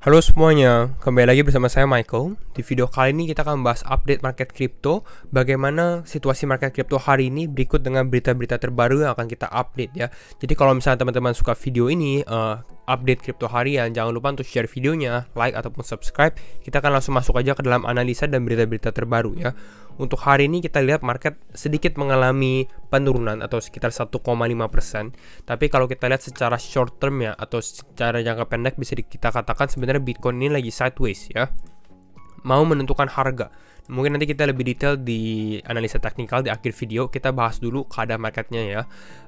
Halo semuanya, kembali lagi bersama saya Michael. Di video kali ini kita akan bahas update market kripto, bagaimana situasi market kripto hari ini berikut dengan berita-berita terbaru yang akan kita update ya. Jadi kalau misalnya teman-teman suka video ini, update kripto harian, jangan lupa untuk share videonya, like ataupun subscribe. Kita akan langsung masuk aja ke dalam analisa dan berita-berita terbaru ya. Untuk hari ini kita lihat market sedikit mengalami penurunan atau sekitar 1,5%. Tapi kalau kita lihat secara short term ya atau secara jangka pendek bisa kita katakan sebenarnya Bitcoin ini lagi sideways ya. Mau menentukan harga. Mungkin nanti kita lebih detail di analisa teknikal di akhir video. Kita bahas dulu keadaan marketnya ya.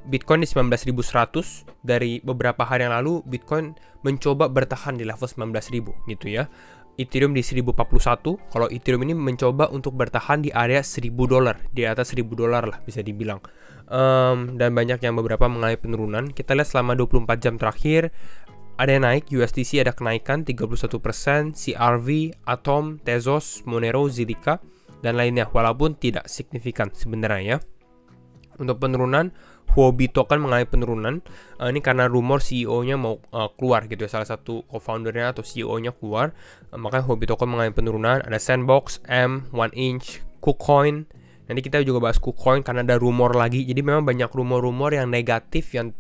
Bitcoin di 19.100. Dari beberapa hari yang lalu Bitcoin mencoba bertahan di level 19.000 gitu ya. Ethereum di 1041. Kalau Ethereum ini mencoba untuk bertahan di area $1.000, di atas $1.000 lah bisa dibilang. Dan banyak yang beberapa mengalami penurunan. Kita lihat selama 24 jam terakhir ada yang naik, USDC ada kenaikan 31%, CRV, Atom, Tezos, Monero, Zilliqa, dan lainnya, walaupun tidak signifikan sebenarnya ya. Untuk penurunan, Huobi token mengalami penurunan. Ini karena rumor CEO-nya mau keluar gitu ya, salah satu co-foundernya atau CEO-nya keluar. Makanya Huobi token mengalami penurunan. Ada Sandbox, M, 1inch, KuCoin. Nanti kita juga bahas KuCoin karena ada rumor lagi. Jadi memang banyak rumor-rumor yang negatif yang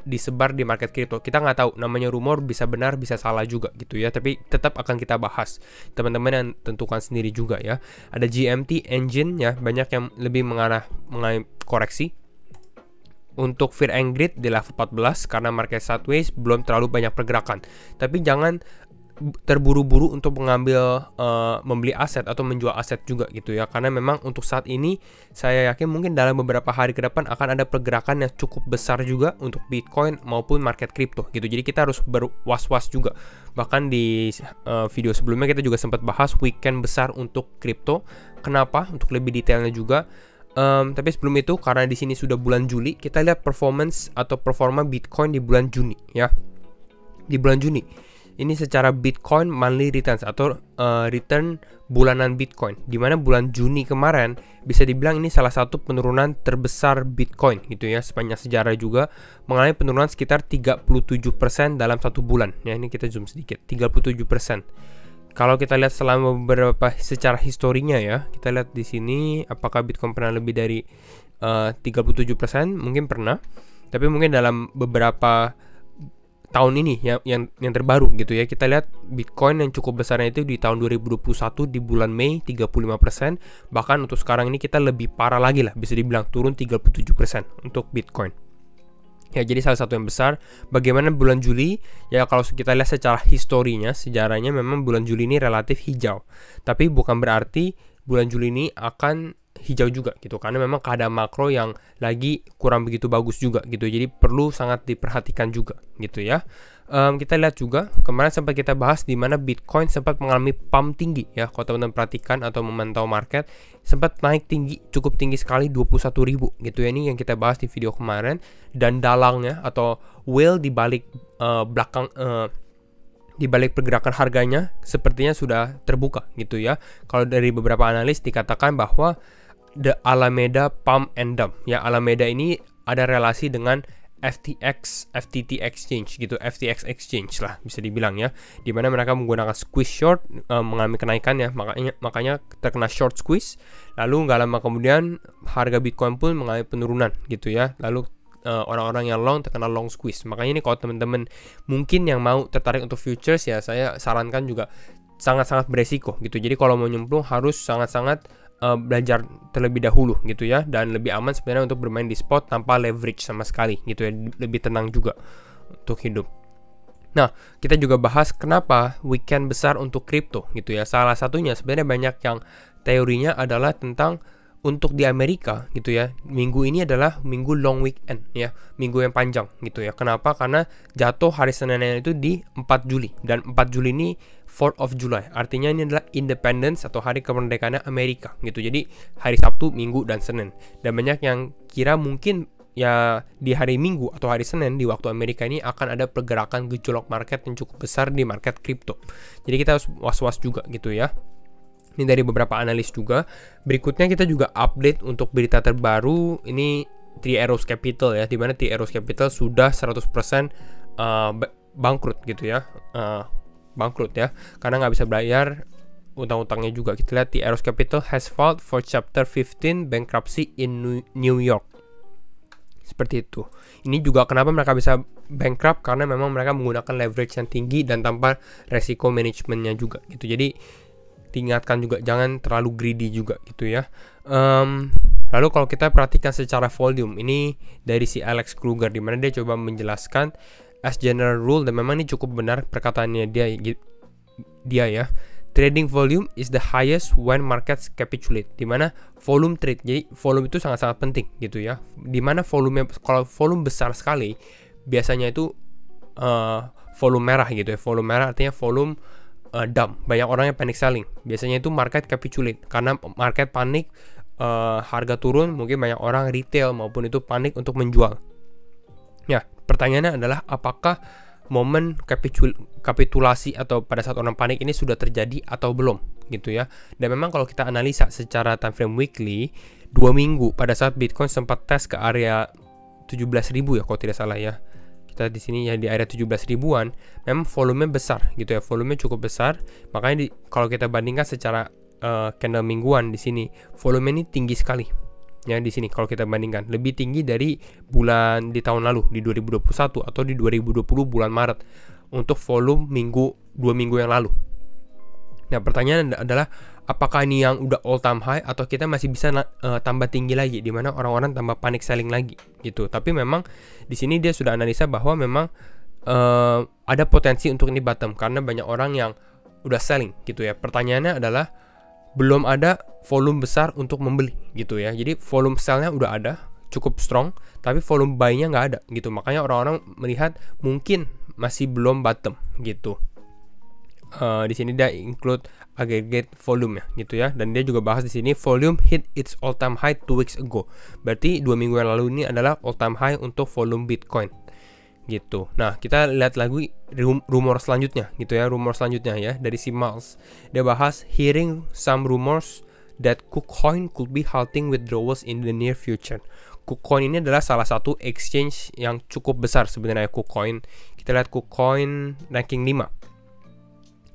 disebar di market crypto. Kita nggak tahu, namanya rumor bisa benar bisa salah juga gitu ya. Tapi tetap akan kita bahas. Teman-teman yang tentukan sendiri juga ya. Ada GMT Engine ya, banyak yang lebih mengalami koreksi. Untuk Fear and Greed di level 14 karena market sideways belum terlalu banyak pergerakan. Tapi jangan terburu-buru untuk mengambil membeli aset atau menjual aset juga gitu ya, karena memang untuk saat ini saya yakin mungkin dalam beberapa hari ke depan akan ada pergerakan yang cukup besar juga untuk Bitcoin maupun market crypto gitu. Jadi kita harus berwas-was juga. Bahkan di video sebelumnya kita juga sempat bahas weekend besar untuk crypto. Kenapa? Untuk lebih detailnya juga. Tapi sebelum itu, karena di sini sudah bulan Juli, kita lihat performance atau performa Bitcoin di bulan Juni ya. Di bulan Juni ini secara Bitcoin monthly returns atau return bulanan Bitcoin, di mana bulan Juni kemarin bisa dibilang ini salah satu penurunan terbesar Bitcoin gitu ya, sepanjang sejarah juga mengalami penurunan sekitar 37% dalam satu bulan ya. Ini kita zoom sedikit, 37%. Kalau kita lihat selama beberapa secara historinya ya, kita lihat di sini apakah Bitcoin pernah lebih dari 37%? Mungkin pernah. Tapi mungkin dalam beberapa tahun ini yang terbaru gitu ya, kita lihat Bitcoin yang cukup besarnya itu di tahun 2021 di bulan Mei 35%. Bahkan untuk sekarang ini kita lebih parah lagi lah, bisa dibilang turun 37% untuk Bitcoin. Ya, jadi salah satu yang besar. Bagaimana bulan Juli? Ya, kalau kita lihat secara historinya, sejarahnya memang bulan Juli ini relatif hijau. Tapi bukan berarti bulan Juli ini akan hijau juga gitu, karena memang keadaan makro yang lagi kurang begitu bagus juga gitu. Jadi perlu sangat diperhatikan juga gitu ya. Kita lihat juga kemarin sempat kita bahas di mana Bitcoin sempat mengalami pump tinggi ya. Kalau teman-teman perhatikan atau memantau market, sempat naik tinggi, cukup tinggi sekali 21.000 gitu ya. Ini yang kita bahas di video kemarin. Dan dalangnya atau whale di balik di balik pergerakan harganya sepertinya sudah terbuka gitu ya. Kalau dari beberapa analis dikatakan bahwa the Alameda Pump and Dump ya, Alameda ini ada relasi dengan FTT Exchange gitu, FTX Exchange lah bisa dibilang ya, dimana mereka menggunakan squeeze short, mengalami kenaikan ya, makanya terkena short squeeze, lalu nggak lama kemudian harga Bitcoin pun mengalami penurunan gitu ya, lalu orang-orang yang long terkena long squeeze. Makanya ini kalau teman-teman mungkin yang mau tertarik untuk futures ya, saya sarankan juga sangat-sangat beresiko gitu. Jadi kalau mau nyemplung harus sangat-sangat belajar terlebih dahulu gitu ya, dan lebih aman sebenarnya untuk bermain di spot tanpa leverage sama sekali gitu ya, lebih tenang juga untuk hidup. Nah, kita juga bahas kenapa weekend besar untuk kripto gitu ya. Salah satunya sebenarnya banyak yang teorinya adalah tentang untuk di Amerika gitu ya, minggu ini adalah minggu long weekend ya, minggu yang panjang gitu ya. Kenapa? Karena jatuh hari Seninnya itu di 4 Juli, dan 4 Juli ini 4th of July, artinya ini adalah Independence atau hari kemerdekaannya Amerika gitu. Jadi hari Sabtu, Minggu, dan Senin. Dan banyak yang kira mungkin ya di hari Minggu atau hari Senin di waktu Amerika ini akan ada pergerakan gejolak market yang cukup besar di market kripto. Jadi kita harus was-was juga gitu ya. Ini dari beberapa analis juga. Berikutnya kita juga update untuk berita terbaru. Ini Three Arrows Capital ya, dimana Three Arrows Capital sudah 100% bangkrut gitu ya. bangkrut ya, karena nggak bisa bayar utang-utangnya juga. Kita lihat T. Ross Capital has filed for Chapter 15 bankruptcy in New York. Seperti itu. Ini juga kenapa mereka bisa bankrupt, karena memang mereka menggunakan leverage yang tinggi dan tanpa resiko manajemennya juga gitu. Jadi diingatkan juga jangan terlalu greedy juga gitu ya. Lalu kalau kita perhatikan secara volume, ini dari si Alex Kruger, di mana dia coba menjelaskan as general rule, dan memang ini cukup benar perkataannya dia ya. Trading volume is the highest when markets capitulate. Di mana volume trade, jadi volume itu sangat-sangat penting gitu ya. Di mana kalau volume besar sekali, biasanya itu volume merah gitu ya. Volume merah artinya volume dump, banyak orang yang panic selling. Biasanya itu market capitulate, karena market panik, harga turun, mungkin banyak orang retail maupun itu panik untuk menjual. Ya, pertanyaannya adalah apakah momen kapitulasi atau pada saat orang panik ini sudah terjadi atau belum gitu ya. Dan memang kalau kita analisa secara time frame weekly, 2 minggu pada saat Bitcoin sempat tes ke area 17.000 ya kalau tidak salah ya. Kita di sini ya di area 17 ribuan, memang volumenya besar gitu ya, volumenya cukup besar. Makanya kalau kita bandingkan secara candle mingguan di sini, volume ini tinggi sekali. Ya di sini kalau kita bandingkan lebih tinggi dari bulan di tahun lalu di 2021 atau di 2020 bulan Maret untuk volume 2 minggu yang lalu. Nah, pertanyaan adalah apakah ini yang udah all time high atau kita masih bisa tambah tinggi lagi, di mana orang-orang tambah panic selling lagi gitu. Tapi memang di sini dia sudah analisa bahwa memang ada potensi untuk ini bottom, karena banyak orang yang udah selling gitu ya. Pertanyaannya adalah belum ada volume besar untuk membeli gitu ya. Jadi volume sell-nya udah ada, cukup strong, tapi volume buy-nya nggak ada gitu. Makanya orang-orang melihat mungkin masih belum bottom gitu. Di sini dia include aggregate volume ya gitu ya, dan dia juga bahas di sini volume hit its all time high 2 weeks ago. Berarti 2 minggu yang lalu ini adalah all time high untuk volume Bitcoin gitu. Nah, kita lihat lagi rumor selanjutnya gitu ya, rumor selanjutnya ya dari si Miles. Dia bahas hearing some rumors that KuCoin could be halting withdrawals in the near future. KuCoin ini adalah salah satu exchange yang cukup besar sebenarnya KuCoin. Kita lihat KuCoin ranking 5.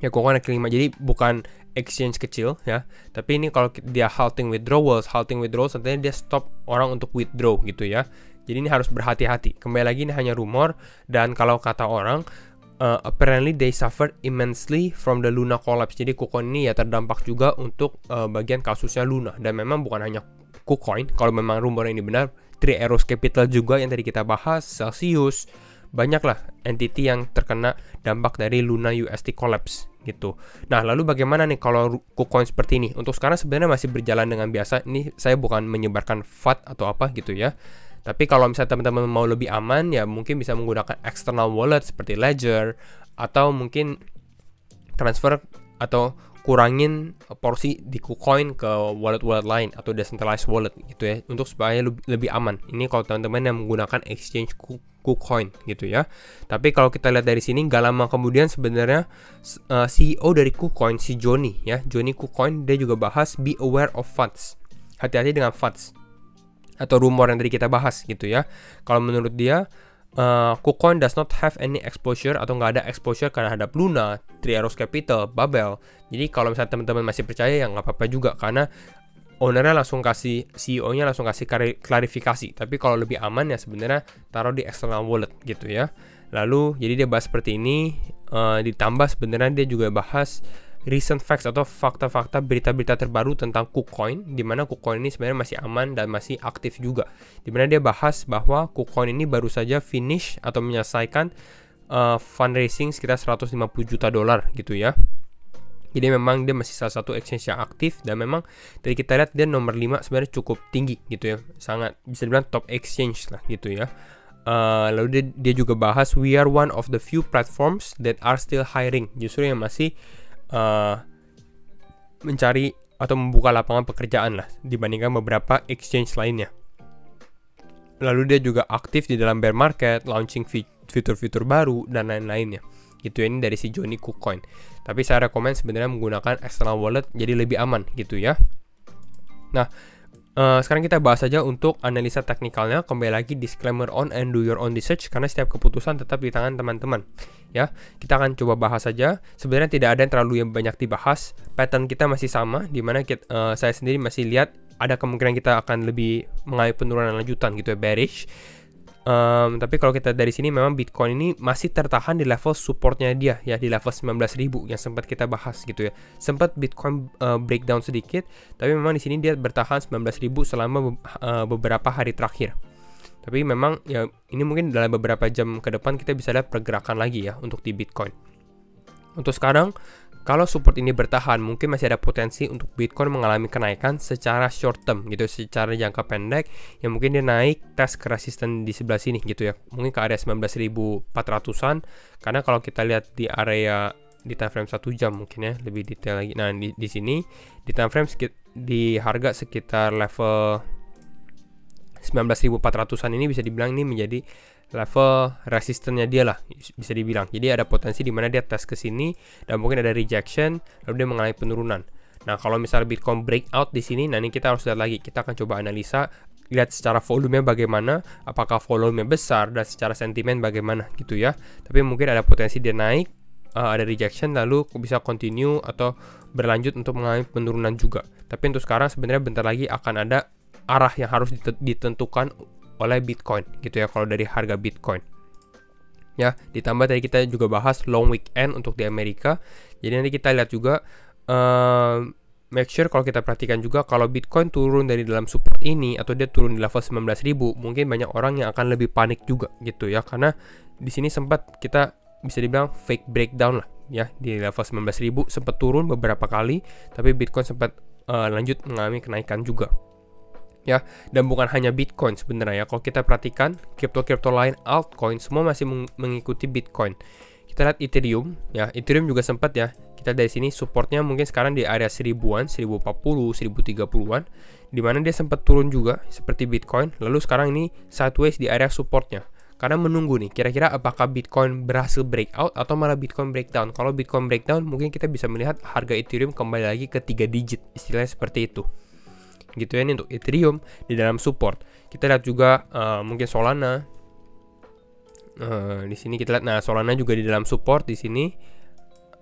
Ya, KuCoin ranking 5. Jadi bukan exchange kecil ya. Tapi ini kalau dia halting withdrawals artinya dia stop orang untuk withdraw gitu ya. Jadi ini harus berhati-hati. Kembali lagi ini hanya rumor, dan kalau kata orang apparently they suffered immensely from the Luna collapse. Jadi KuCoin ini ya terdampak juga untuk bagian kasusnya Luna, dan memang bukan hanya KuCoin. Kalau memang rumor ini benar, Three Arrows Capital juga yang tadi kita bahas, Celsius, banyaklah entity yang terkena dampak dari Luna UST collapse gitu. Nah, lalu bagaimana nih kalau KuCoin seperti ini? Untuk sekarang sebenarnya masih berjalan dengan biasa. Ini saya bukan menyebarkan FUD atau apa gitu ya. Tapi kalau misalnya teman-teman mau lebih aman, ya mungkin bisa menggunakan external wallet seperti Ledger, atau mungkin transfer atau kurangin porsi di KuCoin ke wallet-wallet lain atau decentralized wallet gitu ya, untuk supaya lebih aman. Ini kalau teman-teman yang menggunakan exchange KuCoin gitu ya. Tapi kalau kita lihat dari sini, gak lama kemudian sebenarnya CEO dari KuCoin, si Johnny KuCoin, dia juga bahas be aware of FUDs. Hati-hati dengan FUDs atau rumor yang tadi kita bahas gitu ya. Kalau menurut dia, KuCoin does not have any exposure atau nggak ada exposure terhadap Luna, Three Arrows Capital, Babel. Jadi kalau misalnya teman-teman masih percaya, ya nggak apa-apa juga, karena ownernya langsung kasih, CEO-nya langsung kasih klarifikasi. Tapi kalau lebih aman ya sebenarnya taruh di external wallet gitu ya. Lalu jadi dia bahas seperti ini, ditambah sebenarnya dia juga bahas recent facts atau fakta-fakta berita-berita terbaru tentang KuCoin, di mana KuCoin ini sebenarnya masih aman dan masih aktif juga. Di mana dia bahas bahwa KuCoin ini baru saja finish atau menyelesaikan fundraising sekitar $150 juta gitu ya. Jadi memang dia masih salah satu exchange yang aktif, dan memang dari kita lihat dia nomor 5 sebenarnya cukup tinggi gitu ya. Sangat bisa dibilang top exchange lah gitu ya. Lalu dia juga bahas we are one of the few platforms that are still hiring. Justru yang masih mencari atau membuka lapangan pekerjaan lah dibandingkan beberapa exchange lainnya. Lalu dia juga aktif di dalam bear market, launching fitur-fitur baru dan lain-lainnya. Gitu ya, ini dari si Johnny KuCoin. Tapi saya rekomend sebenarnya menggunakan external wallet jadi lebih aman gitu ya. Nah, Sekarang kita bahas saja untuk analisa teknikalnya. Kembali lagi disclaimer on and do your own research, karena setiap keputusan tetap di tangan teman-teman. Ya, kita akan coba bahas saja. Sebenarnya tidak ada yang terlalu banyak dibahas. Pattern kita masih sama, dimana saya sendiri masih lihat ada kemungkinan kita akan lebih mengalami penurunan lanjutan gitu ya, bearish. Tapi kalau kita dari sini memang Bitcoin ini masih tertahan di level supportnya dia ya, di level 19.000 yang sempat kita bahas gitu ya. Sempat Bitcoin breakdown sedikit, tapi memang di sini dia bertahan 19.000 selama beberapa hari terakhir. Tapi memang ya ini mungkin dalam beberapa jam ke depan kita bisa lihat pergerakan lagi ya untuk di Bitcoin. Untuk sekarang, kalau support ini bertahan, mungkin masih ada potensi untuk Bitcoin mengalami kenaikan secara short term gitu, secara jangka pendek, yang mungkin dia naik tes ke resisten di sebelah sini gitu ya, mungkin ke area 19.400-an, karena kalau kita lihat di area di time frame 1 jam mungkin ya, lebih detail lagi. Nah, di sini di time frame di harga sekitar level 19.400-an ini bisa dibilang ini menjadi level resistennya dia lah, bisa dibilang. Jadi ada potensi di mana dia tes ke sini dan mungkin ada rejection, lalu dia mengalami penurunan. Nah, kalau misalnya Bitcoin breakout di sini, nah ini kita harus lihat lagi. Kita akan coba analisa, lihat secara volumenya bagaimana, apakah volumenya besar, dan secara sentimen bagaimana gitu ya. Tapi mungkin ada potensi dia naik, ada rejection, lalu bisa continue atau berlanjut untuk mengalami penurunan juga. Tapi untuk sekarang sebenarnya bentar lagi akan ada arah yang harus ditentukan oleh Bitcoin gitu ya, kalau dari harga Bitcoin ya. Ditambah tadi kita juga bahas long weekend untuk di Amerika, jadi nanti kita lihat juga, make sure kalau kita perhatikan juga kalau Bitcoin turun dari dalam support ini atau dia turun di level 19.000, mungkin banyak orang yang akan lebih panik juga gitu ya, karena di sini sempat kita bisa dibilang fake breakdown lah ya, di level 19.000 sempat turun beberapa kali, tapi Bitcoin sempat lanjut mengalami kenaikan juga ya. Dan bukan hanya Bitcoin sebenarnya ya, kalau kita perhatikan kripto-kripto lain, altcoin semua masih mengikuti Bitcoin. Kita lihat Ethereum ya, Ethereum juga sempat ya, kita dari sini supportnya mungkin sekarang di area 1000-an, 1040, 1030-an, dimana dia sempat turun juga seperti Bitcoin, lalu sekarang ini sideways di area supportnya, karena menunggu nih kira-kira apakah Bitcoin berhasil breakout atau malah Bitcoin breakdown. Kalau Bitcoin breakdown, mungkin kita bisa melihat harga Ethereum kembali lagi ke 3 digit, istilahnya seperti itu gitu ya. Ini untuk Ethereum di dalam support. Kita lihat juga mungkin Solana. Di sini kita lihat, nah Solana juga di dalam support. Di sini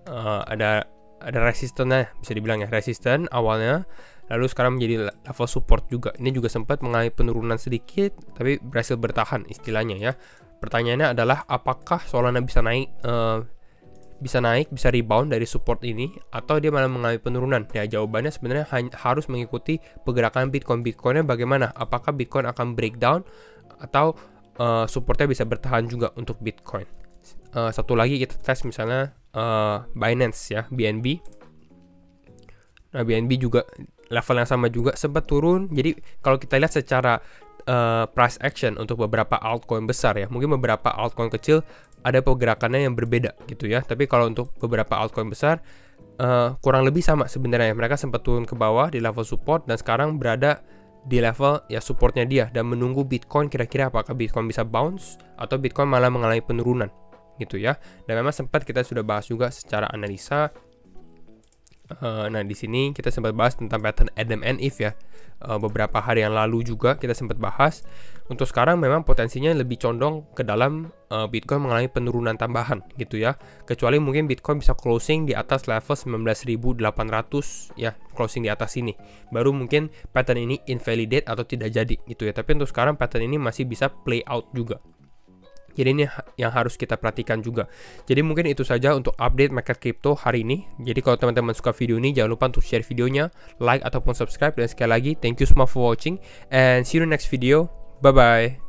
ada resistennya, bisa dibilang ya, resisten awalnya, lalu sekarang menjadi level support juga. Ini juga sempat mengalami penurunan sedikit, tapi berhasil bertahan istilahnya ya. Pertanyaannya adalah apakah Solana bisa naik, bisa rebound dari support ini, atau dia malah mengalami penurunan? Ya, jawabannya sebenarnya harus mengikuti pergerakan Bitcoin. Bitcoinnya bagaimana? Apakah Bitcoin akan breakdown atau supportnya bisa bertahan juga untuk Bitcoin? Satu lagi kita tes misalnya Binance ya, BNB. Nah, BNB juga level yang sama juga sempat turun. Jadi kalau kita lihat secara price action untuk beberapa altcoin besar ya, mungkin beberapa altcoin kecil ada pergerakannya yang berbeda gitu ya. Tapi kalau untuk beberapa altcoin besar kurang lebih sama sebenarnya. Mereka sempat turun ke bawah di level support dan sekarang berada di level ya supportnya dia, dan menunggu Bitcoin kira-kira apakah Bitcoin bisa bounce atau Bitcoin malah mengalami penurunan gitu ya. Dan memang sempat kita sudah bahas juga secara analisa. Nah, di sini kita sempat bahas tentang pattern Adam and Eve ya. Beberapa hari yang lalu juga kita sempat bahas. Untuk sekarang memang potensinya lebih condong ke dalam Bitcoin mengalami penurunan tambahan gitu ya. Kecuali mungkin Bitcoin bisa closing di atas level 19.800 ya, closing di atas ini. Baru mungkin pattern ini invalidate atau tidak jadi gitu ya. Tapi untuk sekarang pattern ini masih bisa play out juga. Jadi ini yang harus kita perhatikan juga. Jadi mungkin itu saja untuk update market crypto hari ini. Jadi kalau teman-teman suka video ini, jangan lupa untuk share videonya, like ataupun subscribe. Dan sekali lagi, thank you semua for watching, and see you in the next video. Bye-bye.